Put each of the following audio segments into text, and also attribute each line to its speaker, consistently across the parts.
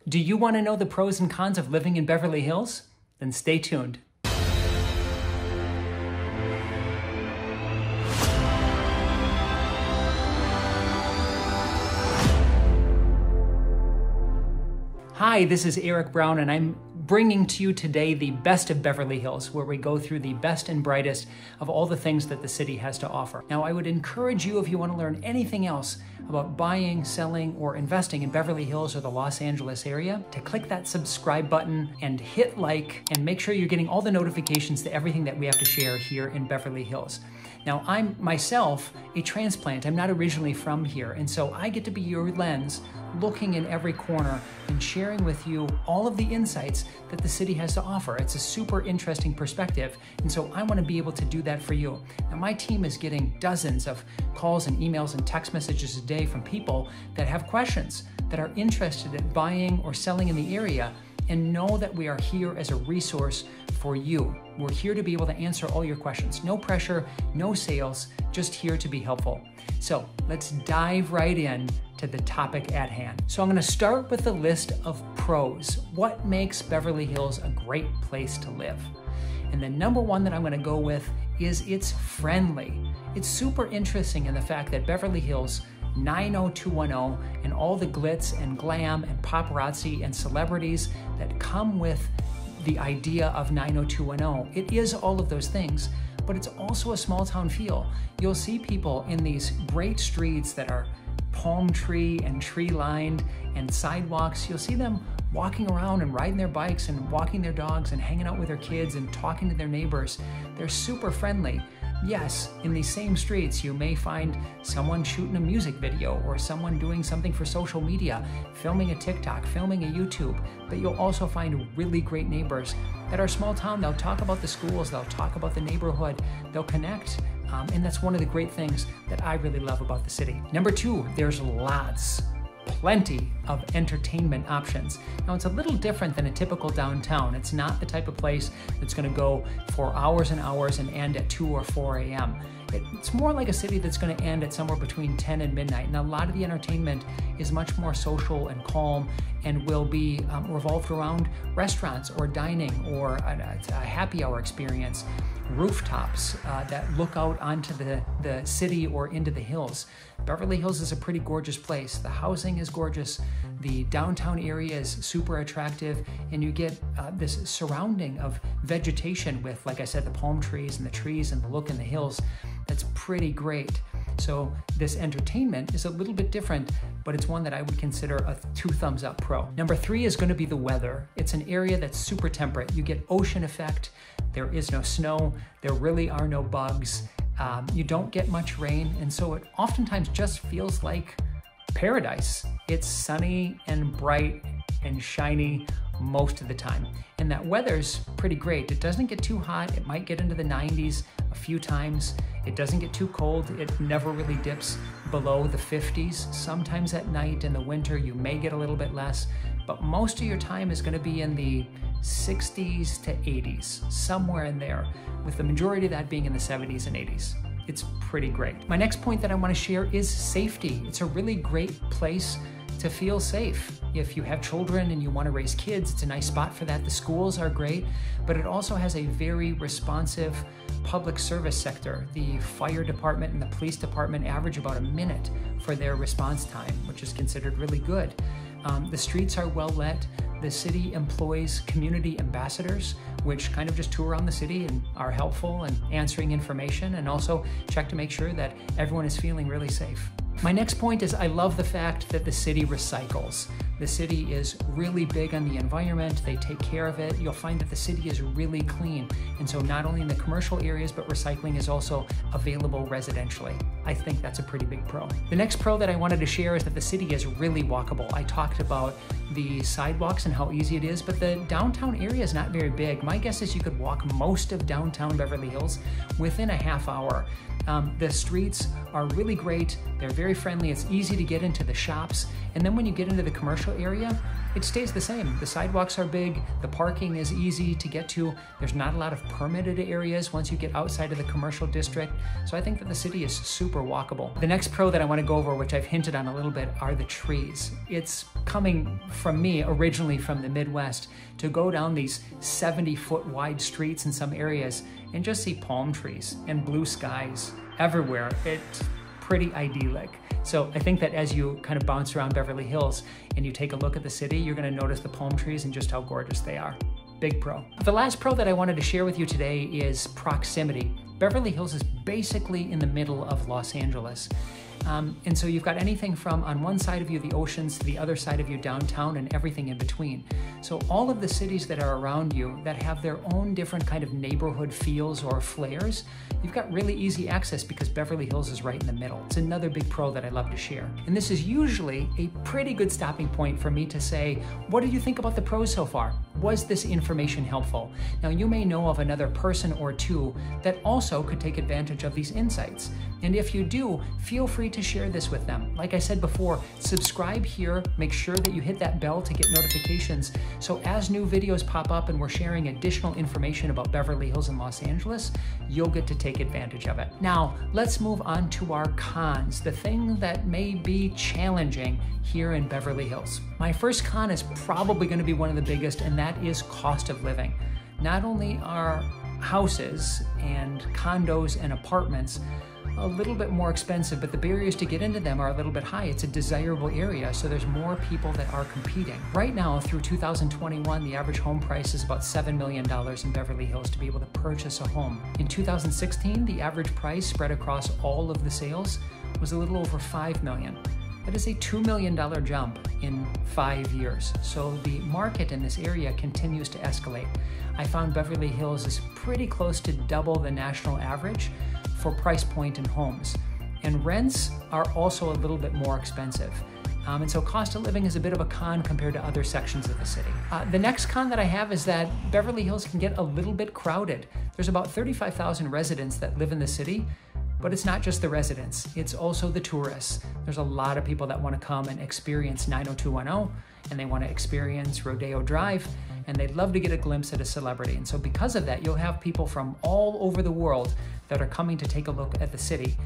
Speaker 1: Do you want to know the pros and cons of living in Beverly Hills? Then stay tuned. Hi, this is Erik Brown, and I'm bringing to you today the best of Beverly Hills, where we go through the best and brightest of all the things that the city has to offer. Now, I would encourage you, if you want to learn anything else about buying, selling, or investing in Beverly Hills or the Los Angeles area, to click that subscribe button and hit like, and make sure you're getting all the notifications to everything that we have to share here in Beverly Hills. Now, I'm myself a transplant. I'm not originally from here, and so I get to be your lens, looking in every corner and sharing with you all of the insights that the city has to offer. It's a super interesting perspective, and so I want to be able to do that for you. Now, my team is getting dozens of calls and emails and text messages a day from people that have questions, that are interested in buying or selling in the area, and know that we are here as a resource for you. We're here to be able to answer all your questions. No pressure, no sales, just here to be helpful. So let's dive right in to the topic at hand. So I'm going to start with a list of pros. What makes Beverly Hills a great place to live? And the number one that I'm going to go with is it's friendly. It's super interesting in the fact that Beverly Hills 90210 and all the glitz and glam and paparazzi and celebrities that come with the idea of 90210. It is all of those things, but it's also a small town feel. You'll see people in these great streets that are palm tree and tree lined and sidewalks. You'll see them walking around and riding their bikes and walking their dogs and hanging out with their kids and talking to their neighbors. They're super friendly. Yes, in these same streets, you may find someone shooting a music video or someone doing something for social media, filming a TikTok, filming a YouTube, but you'll also find really great neighbors that are small town. They'll talk about the schools, they'll talk about the neighborhood, they'll connect, and that's one of the great things that I really love about the city. Number two, there's plenty of entertainment options. Now, it's a little different than a typical downtown. It's not the type of place that's going to go for hours and hours and end at 2 or 4 a.m. It's more like a city that's going to end at somewhere between 10 and midnight. And a lot of the entertainment is much more social and calm and will be revolved around restaurants or dining or a happy hour experience, rooftops that look out onto the city or into the hills. Beverly Hills is a pretty gorgeous place. The housing is gorgeous. The downtown area is super attractive, and you get this surrounding of vegetation with, like I said, the palm trees and the trees and the look in the hills. That's pretty great. So this entertainment is a little bit different, but it's one that I would consider a 2 thumbs up pro. Number 3 is going to be the weather. It's an area that's super temperate. You get ocean effect. There is no snow. There really are no bugs. You don't get much rain, and so it oftentimes just feels like paradise. It's sunny and bright and shiny most of the time. And that weather's pretty great. It doesn't get too hot. It might get into the 90s a few times. It doesn't get too cold. It never really dips below the 50s. Sometimes at night in the winter, you may get a little bit less, but most of your time is going to be in the 60s to 80s, somewhere in there, with the majority of that being in the 70s and 80s. It's pretty great. My next point that I want to share is safety. It's a really great place to feel safe. If you have children and you want to raise kids, it's a nice spot for that. The schools are great, but it also has a very responsive public service sector. The fire department and the police department average about a minute for their response time, which is considered really good. The streets are well lit. The city employs community ambassadors, which kind of just tour around the city and are helpful and answering information, and also check to make sure that everyone is feeling really safe. My next point is I love the fact that the city recycles. The city is really big on the environment. They take care of it. You'll find that the city is really clean. And so not only in the commercial areas, but recycling is also available residentially. I think that's a pretty big pro. The next pro that I wanted to share is that the city is really walkable. I talked about the sidewalks and how easy it is, but the downtown area is not very big. My guess is you could walk most of downtown Beverly Hills within a half hour. The streets are really great. They're very friendly. It's easy to get into the shops. And then when you get into the commercial area, it stays the same. The sidewalks are big, the parking is easy to get to, there's not a lot of permitted areas once you get outside of the commercial district, so I think that the city is super walkable. The next pro that I want to go over, which I've hinted on a little bit, are the trees. It's coming from me, originally from the Midwest, to go down these 70-foot wide streets in some areas and just see palm trees and blue skies everywhere. It's pretty idyllic. So I think that as you kind of bounce around Beverly Hills and you take a look at the city, you're going to notice the palm trees and just how gorgeous they are. Big pro. The last pro that I wanted to share with you today is proximity. Beverly Hills is basically in the middle of Los Angeles. And so you've got anything from on one side of you, the oceans, to the other side of you, downtown, and everything in between. So all of the cities that are around you that have their own different kind of neighborhood feels or flares, you've got really easy access because Beverly Hills is right in the middle. It's another big pro that I love to share. And this is usually a pretty good stopping point for me to say, what did you think about the pros so far? Was this information helpful? Now you may know of another person or two that also could take advantage of these insights. And if you do, feel free to share this with them. Like I said before, subscribe here, make sure that you hit that bell to get notifications. So as new videos pop up and we're sharing additional information about Beverly Hills and Los Angeles, you'll get to take advantage of it. Now, let's move on to our cons, the thing that may be challenging here in Beverly Hills. My first con is probably going to be one of the biggest, and that is cost of living. Not only are houses and condos and apartments a little bit more expensive, but the barriers to get into them are a little bit high. It's a desirable area, so there's more people that are competing. Right now, through 2021, the average home price is about $7 million in Beverly Hills to be able to purchase a home. In 2016, the average price spread across all of the sales was a little over $5 million. That is a $2 million jump in 5 years. So the market in this area continues to escalate. I found Beverly Hills is pretty close to double the national average for price point in homes. And rents are also a little bit more expensive. And so cost of living is a bit of a con compared to other sections of the city. The next con that I have is that Beverly Hills can get a little bit crowded. There's about 35,000 residents that live in the city, but it's not just the residents, it's also the tourists. There's a lot of people that want to come and experience 90210, and they want to experience Rodeo Drive, and they'd love to get a glimpse at a celebrity. And so because of that, you'll have people from all over the world that are coming to take a look at the city.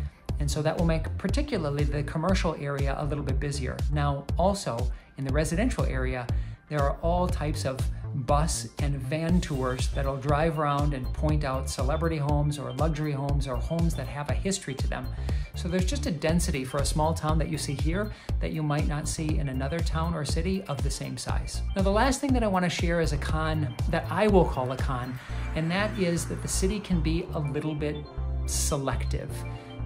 Speaker 1: And so that will make particularly the commercial area a little bit busier. Now, also in the residential area, there are all types of bus and van tours that'll drive around and point out celebrity homes or luxury homes or homes that have a history to them. So there's just a density for a small town that you see here that you might not see in another town or city of the same size. Now, the last thing that I want to share is a con that I will call a con, and that is that the city can be a little bit selective.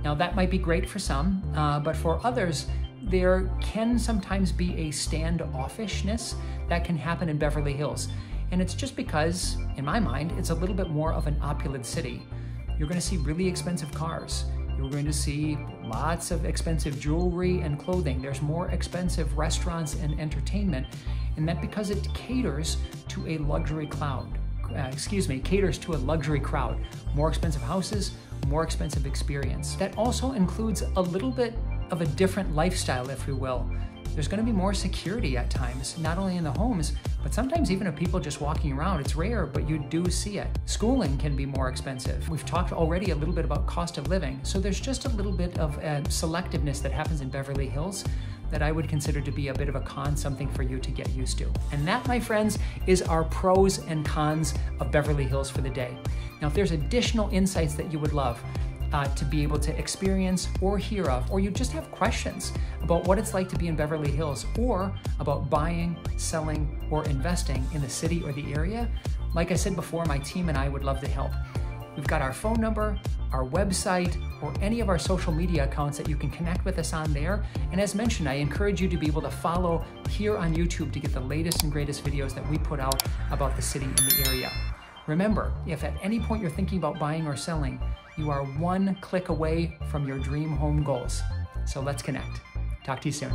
Speaker 1: Now, that might be great for some, but for others, there can sometimes be a standoffishness that can happen in Beverly Hills. And it's just because, in my mind, it's a little bit more of an opulent city. You're going to see really expensive cars. You're going to see lots of expensive jewelry and clothing. There's more expensive restaurants and entertainment, and that because it caters to a luxury crowd. Caters to a luxury crowd. More expensive houses, more expensive experience. That also includes a little bit of a different lifestyle, if you will. There's going to be more security at times, not only in the homes, but sometimes even of people just walking around. It's rare, but you do see it. Schooling can be more expensive. We've talked already a little bit about cost of living, so there's just a little bit of selectiveness that happens in Beverly Hills that I would consider to be a bit of a con, something for you to get used to. And that, my friends, is our pros and cons of Beverly Hills for the day. Now, if there's additional insights that you would love to be able to experience or hear of, or you just have questions about what it's like to be in Beverly Hills, or about buying, selling, or investing in the city or the area, like I said before, my team and I would love to help. We've got our phone number, our website, or any of our social media accounts that you can connect with us on there. And as mentioned, I encourage you to be able to follow here on YouTube to get the latest and greatest videos that we put out about the city and the area. Remember, if at any point you're thinking about buying or selling, you are one click away from your dream home goals. So let's connect. Talk to you soon.